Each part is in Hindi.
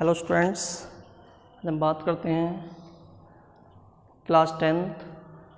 हेलो स्टूडेंट्स, आज हम बात करते हैं class 10th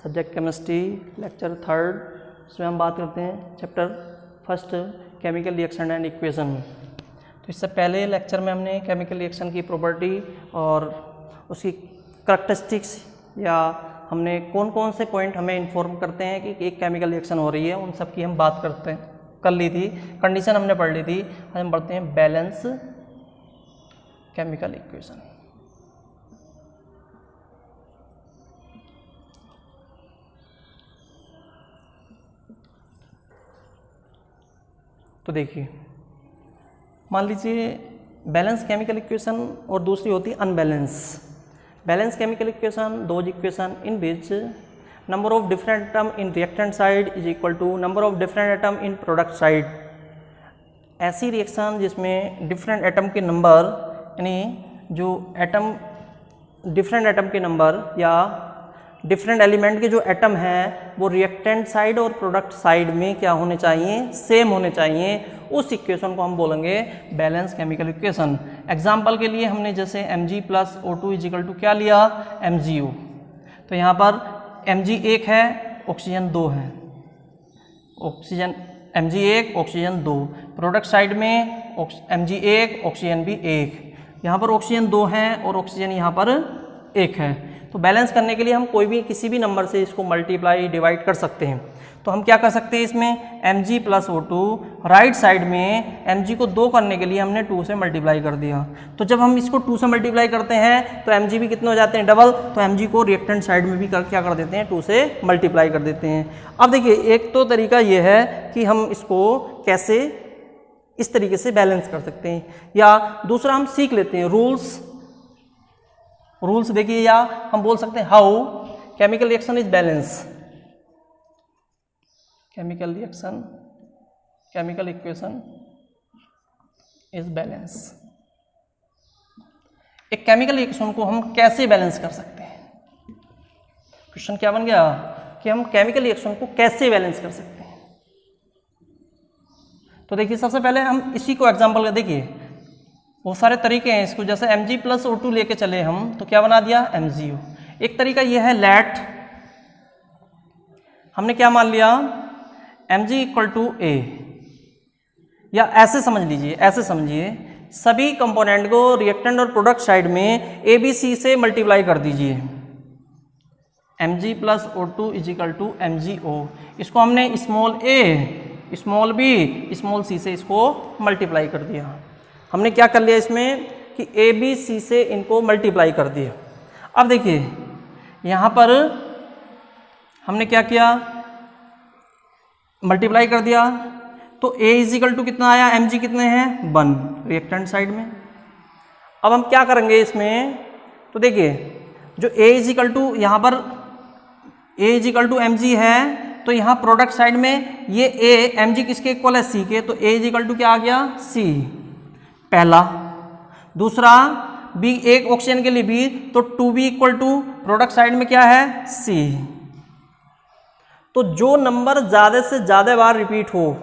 subject chemistry lecture 3rd। इसमें हम बात करते हैं chapter first chemical reaction and equation. तो इससे पहले लेक्चर में हमने केमिकल रिएक्शन की प्रॉपर्टी और उसकी करैक्टरिस्टिक्स या हमने कौन कौन से पॉइंट हमें इन्फॉर्म करते हैं कि एक केमिकल रिएक्शन हो रही है, उन सब की हम बात कर ली थी। कंडीशन हमने पढ़ ली थी। आज हम पढ़ते हैं बैलेंस केमिकल इक्वेशन। तो देखिए, मान लीजिए बैलेंस केमिकल इक्वेशन और दूसरी होती है unbalance. Balance chemical equation those equation in which number of different atom in reactant side is equal to number of different atom in product side. ऐसी रिएक्शन जिसमें डिफरेंट एटम के नंबर, यानी जो एटम डिफरेंट एटम के नंबर या डिफरेंट एलिमेंट के जो एटम हैं वो रिएक्टेंट साइड और प्रोडक्ट साइड में क्या होने चाहिए, सेम होने चाहिए। उस इक्वेशन को हम बोलेंगे बैलेंस केमिकल इक्वेशन। एग्जांपल के लिए हमने जैसे Mg plus O2 is equal to क्या लिया, MgO। तो यहाँ पर Mg 1 है, ऑक्सीजन 2 है। Oxygen Mg 1, oxygen 2। Product side में Mg 1, ऑक्सीजन भी 1। यहाँ पर ऑक्सीजन 2 है और ऑक्सीजन यहाँ पर 1 है। तो बैलेंस करने के लिए हम कोई भी किसी भी नंबर से इसको मल्टीप्लाई डिवाइड कर सकते हैं। तो हम क्या कर सकते हैं इसमें, Mg plus O2 right side में Mg को 2 करने के लिए हमने 2 से मल्टीप्लाई कर दिया। तो जब हम इसको 2 से मल्टीप्लाई करते हैं तो Mg भी कितने हो जाते हैं, डबल। तो Mg को रिएक्टेंट साइड में भी क्या कर देते हैं, 2 से मल्टीप्लाई कर देते हैं। अब देखिए, एक तो तरीका ये है कि हम इसको कैसे इस तरीके से बैलेंस कर सकते हैं, या दूसरा हम सीख लेते हैं रूल्स देखिए, या हम बोल सकते हैं how chemical reaction is balance. Chemical equation is balance. एक केमिकल रिएक्शन को हम कैसे बैलेंस कर सकते हैं। क्वेश्चन क्या बन गया कि हम केमिकल रिएक्शन को कैसे बैलेंस कर सकते हैं। तो देखिए, सबसे पहले हम इसी को एग्जांपल का देखिए, बहुत सारे तरीके हैं इसको। जैसे Mg प्लस O2 लेके चले हम तो क्या बना दिया, MgO। एक तरीका ये है लेट, हमने क्या मान लिया, Mg इक्वल टू A, या ऐसे समझ लीजिए, ऐसे समझिए सभी कंपोनेंट को रिएक्टेंट और प्रोडक्ट साइड में ABC से मल्टीप्लाई कर दीजिए। Mg plus O2 is equal to MgO। इसको हमने small a, small b, small c से इसको मल्टीप्लाई कर दिया। हमने क्या कर लिया इसमें कि a b c से इनको मल्टीप्लाई कर दिया। अब देखिए, यहाँ पर हमने क्या किया, मल्टीप्लाई कर दिया। तो a इजिकल टू कितना आया, Mg कितने हैं, 1 रिएक्टेंट साइड में। अब हम क्या करेंगे इसमें, तो देखिए जो a इजिकल टू यहाँ पर a इजिकल टू Mg है, तो यहाँ प्रोडक्ट साइड में ये a Mg किसके इक्वल है, C के। तो a इजिकल टू क्या आ गया, C पहला। दूसरा B, एक ऑक्सीजन के लिए B, तो 2B equal to product side में क्या है, C। तो जो नंबर ज़्यादा से ज़्यादा बार रिपीट हो,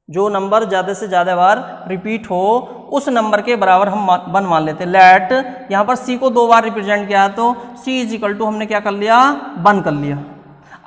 जो नंबर ज़्यादा से ज़्यादा बार रिपीट हो, उस नंबर के बराबर हम 1 मान लेते हैं। लेट यहाँ पर C को 2 बार रिप्रेजेंट किया तो C इज इक्वल टू हमने क्या कर लिया, 1 कर लिया।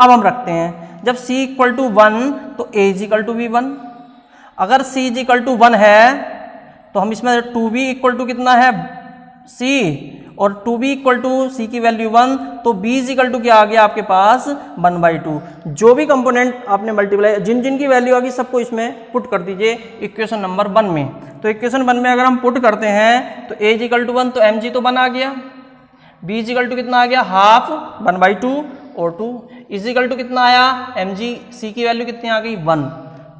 अब हम रखते हैं, जब C इक्वल टू 1 तो A इज इक्वल टू भी 1। अगर C इज इक्वल टू 1 है तो हम इसमें 2B इक्वल टू कितना है, C, और 2B इक्वल टू C की वैल्यू 1, तो B इज इक्वल टू क्या आ गया आपके पास, 1/2। जो भी कंपोनेंट आपने मल्टीप्लाई, जिन की वैल्यू आ गई सबको इसमें पुट कर दीजिए इक्वेशन नंबर 1 में। तो इक्वेशन 1 में अगर हम पुट करते हैं तो A इज इक्वल टू 1, तो Mg तो 1 आ गया। B इज इक्वल टू कितना आ गया, हाफ 1/2, और 2 इज इक्वल टू कितना आया, Mg, C की वैल्यू कितनी आ गई, 1।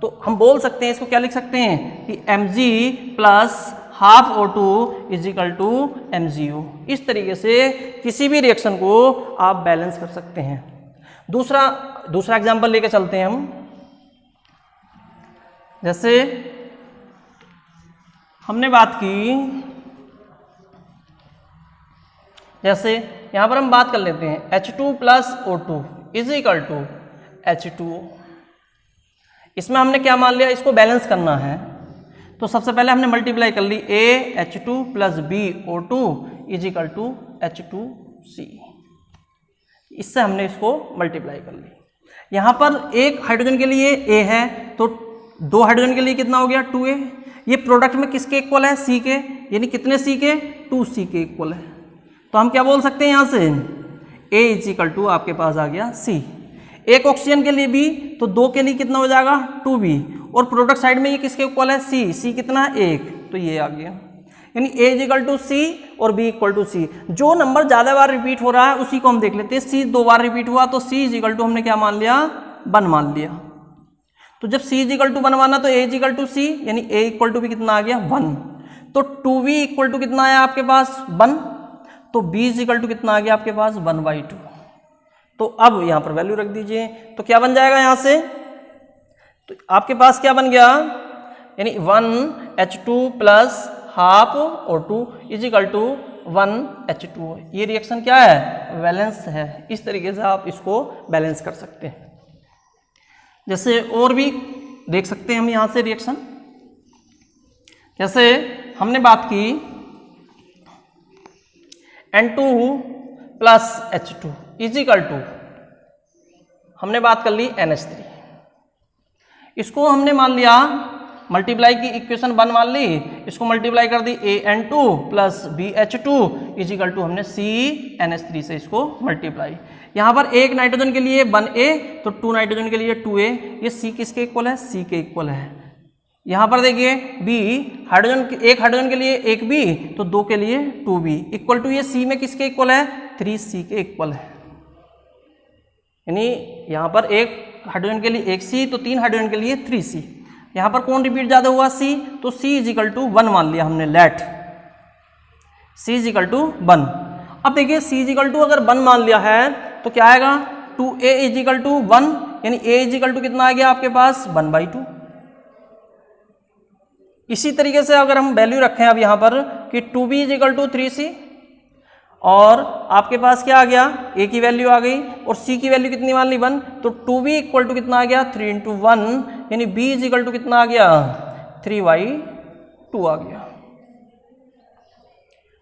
तो हम बोल सकते हैं, इसको क्या लिख सकते हैं कि Mg plus half O2 is equal to MgO। इस तरीके से किसी भी रिएक्शन को आप बैलेंस कर सकते हैं। दूसरा एग्जांपल लेके चलते हैं हम। जैसे हमने बात की, जैसे यहाँ पर हम बात कर लेते हैं H2 plus O2 is equal to H2O। इसमें हमने क्या मान लिया, इसको बैलेंस करना है। तो सबसे पहले हमने मल्टीप्लाई कर ली AH2 plus BO2 is equal to H2C। इससे हमने इसको मल्टीप्लाई कर ली। यहाँ पर एक हाइड्रोजन के लिए A है तो दो हाइड्रोजन के लिए कितना हो गया 2A। ये प्रोडक्ट में किसके इक्वल है C के, यानी कितने C के 2C के इक्वल है। तो हम क्या बोल सकते हैं यहाँ से A इज इक्वल टू आपके पास आ गया C। एक ऑक्सीजन के लिए भी तो दो के लिए कितना हो जाएगा 2B और प्रोडक्ट साइड में ये किसके इक्वल है C कितना 1, तो ये आ गया, यानी A is equal to C और B इक्वल टू C। जो नंबर ज़्यादा बार रिपीट हो रहा है उसी को हम देख लेते हैं। C 2 बार रिपीट हुआ तो C इज इक्वल टू हमने क्या मान लिया 1 मान लिया। तो जब C इज इक्वल टू 1 माना तो A is equal to C, यानी A इक्वल टू भी कितना आ गया 1। तो 2B इक्वल टू कितना आया आपके पास 1, तो B इज इक्वल टू कितना आ गया आपके पास 1/2। तो अब यहाँ पर वैल्यू रख दीजिए तो क्या बन जाएगा यहाँ से, तो आपके पास क्या बन गया, यानी 1H2 plus half O2 is equal to 1H2। ये रिएक्शन क्या है बैलेंस है। इस तरीके से आप इसको बैलेंस कर सकते हैं। जैसे और भी देख सकते हैं हम यहाँ से रिएक्शन, जैसे हमने बात की N2 plus H2 is equal to हमने बात कर ली NH3। इसको हमने मान लिया मल्टीप्लाई की इक्वेशन 1 मान ली, इसको मल्टीप्लाई कर दी AN2 plus BH2 is equal to हमने CNH3 से इसको मल्टीप्लाई। यहाँ पर एक नाइट्रोजन के लिए 1A तो 2 नाइट्रोजन के लिए 2A, ये C किसके इक्वल है C के इक्वल है। यहाँ पर देखिए B हाइड्रोजन, एक हाइड्रोजन के लिए 1B तो 2 के लिए 2B इक्वल टू ये C में किसके इक्वल है 3C के इक्वल है। यानी यहाँ पर एक हाइड्रोजन के लिए 1C तो 3 हाइड्रोजन के लिए 3C। यहाँ पर कौन रिपीट ज़्यादा हुआ C, तो C इज इक्वल टू 1 मान लिया हमने, let C is equal to 1। अब देखिए C इज इक्वल टू अगर 1 मान लिया है तो क्या आएगा 2A इज इक्वल टू 1, यानी A इज इक्वल टू कितना आ गया आपके पास 1/2। इसी तरीके से अगर हम वैल्यू रखें अब यहाँ पर कि 2B is equal to 3C और आपके पास क्या आ गया A की वैल्यू आ गई और C की वैल्यू कितनी मान ली 1, तो 2B इक्वल टू कितना आ गया 3 × 1, यानी B इज इक्वल टू कितना आ गया 3/2 आ गया।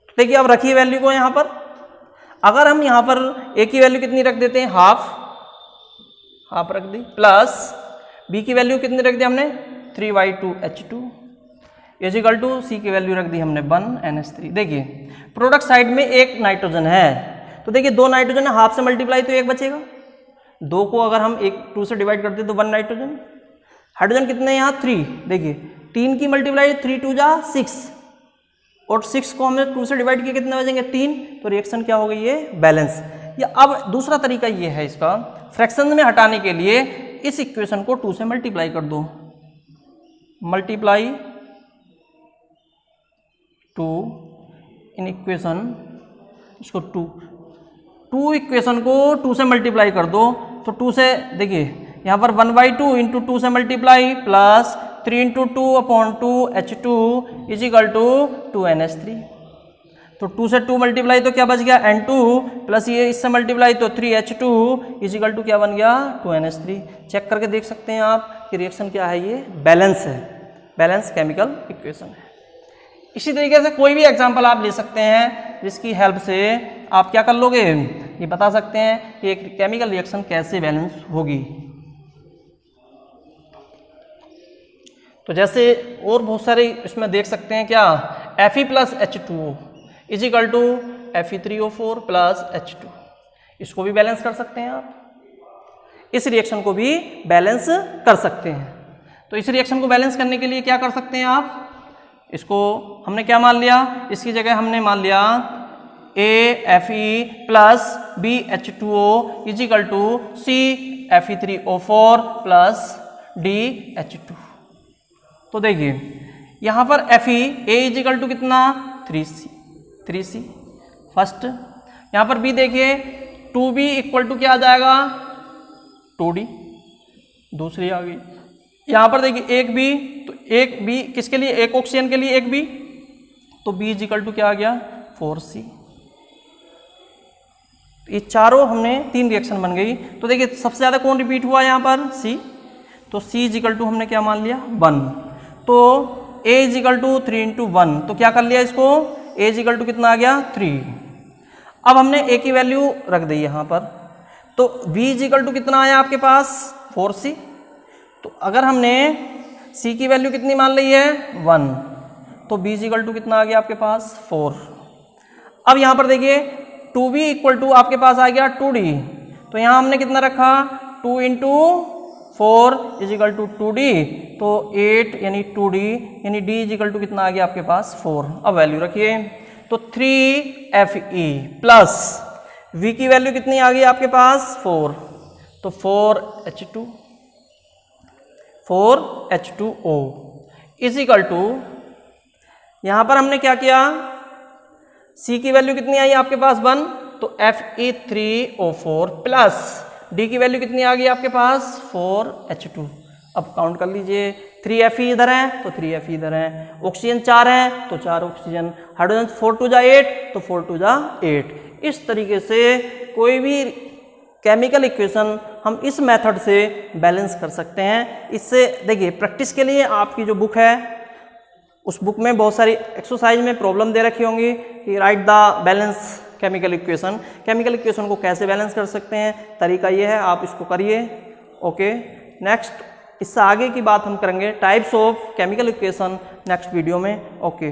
तो देखिए अब रखिए वैल्यू को यहाँ पर, अगर हम यहाँ पर A की वैल्यू कितनी रख देते हैं हाफ रख दी, प्लस B की वैल्यू कितनी रख दी हमने 3/2 H2 is equal to C की वैल्यू रख दी हमने 1 NH3। देखिए प्रोडक्ट साइड में एक नाइट्रोजन है तो देखिए 2 नाइट्रोजन है, हाफ से मल्टीप्लाई तो 1 बचेगा, 2 को अगर हम 2 से डिवाइड करते तो 1 नाइट्रोजन। हाइड्रोजन कितने यहाँ 3, देखिए 3 की मल्टीप्लाई 3 × 2 = 6 और 6 को हमने 2 से डिवाइड किया कितने बचेंगे 3, तो रिएक्शन क्या हो गई ये बैलेंस। या अब दूसरा तरीका ये है इसका, फ्रैक्शन में हटाने के लिए इस इक्वेशन को 2 से मल्टीप्लाई कर दो, मल्टीप्लाई 2 इन इक्वेशन, इसको 2 इक्वेशन को 2 से मल्टीप्लाई कर दो तो 2 से देखिए यहाँ पर 1/2 × 2 से multiply plus 3 × 2/2 H2 is equal to 2 NH3। तो 2 से 2 मल्टीप्लाई तो क्या बच गया N2 प्लस ये इससे मल्टीप्लाई तो 3H2 इज इक्वल टू क्या बन गया 2 NH3। चेक करके देख सकते हैं आप कि रिएक्शन क्या है, ये बैलेंस है, बैलेंस केमिकल इक्वेशन है। इसी तरीके से कोई भी एग्जांपल आप ले सकते हैं जिसकी हेल्प से आप क्या कर लोगे, ये बता सकते हैं कि एक केमिकल रिएक्शन कैसे बैलेंस होगी। तो जैसे और बहुत सारे इसमें देख सकते हैं क्या Fe plus H2O is equal to Fe3O4 plus H2, इसको भी बैलेंस कर सकते हैं आप, इस रिएक्शन को भी बैलेंस कर सकते हैं। तो इस रिएक्शन को बैलेंस करने के लिए क्या कर सकते हैं आप, इसको हमने क्या मान लिया, इसकी जगह हमने मान लिया AFE plus BH2O is equal to CFe3O4 plus DH2। तो देखिए यहाँ पर Fe A is equal to कितना 3C फर्स्ट, यहाँ पर B देखिए 2B इक्वल टू क्या आ जाएगा 2D, दूसरी आ गई। यहाँ पर देखिए एक B, तो एक B किसके लिए, एक ऑक्सीजन के लिए एक B, तो B इज इक्वल टू क्या आ गया 4C। ये चारों हमने 3 रिएक्शन बन गई। तो देखिए सबसे ज़्यादा कौन रिपीट हुआ यहाँ पर C, तो C इज इक्वल टू हमने क्या मान लिया 1। तो a is equal to 3 into 1, तो क्या कर लिया इसको, a इज इक्वल टू कितना आ गया 3। अब हमने a की वैल्यू रख दी यहाँ पर, तो b इज इक्वल टू कितना आया आपके पास 4c। तो अगर हमने c की वैल्यू कितनी मान ली है 1, तो b इज इक्वल टू कितना आ गया आपके पास 4। अब यहाँ पर देखिए 2b इक्वल टू आपके पास आ गया 2d, तो यहाँ हमने कितना रखा 2 into 4 is equal to 2d, तो 8 यानी 2d यानी d इज इक्वल टू कितना आ गया आपके पास 4। अब वैल्यू रखिए, तो 3fe प्लस v की वैल्यू कितनी आ गई आपके पास 4, तो 4H2O इज इक्वल टू, यहाँ पर हमने क्या किया, C की वैल्यू कितनी आई आपके पास 1, तो Fe3O4 प्लस D की वैल्यू कितनी आ गई आपके पास 4H2। अब काउंट कर लीजिए, 3Fe इधर है तो 3Fe इधर है, ऑक्सीजन 4 है तो 4 ऑक्सीजन, हाइड्रोजन 4 2 जा 8 तो 4 2 जा 8। इस तरीके से कोई भी केमिकल इक्वेशन हम इस मेथड से बैलेंस कर सकते हैं। इससे देखिए प्रैक्टिस के लिए आपकी जो बुक है उस बुक में बहुत सारी एक्सरसाइज में प्रॉब्लम दे रखी होंगी कि right the balance chemical equation, chemical equation को कैसे बैलेंस कर सकते हैं, तरीका ये है, आप इसको करिए। ओके, नेक्स्ट इससे आगे की बात हम करेंगे types of chemical equation next video में। ओके।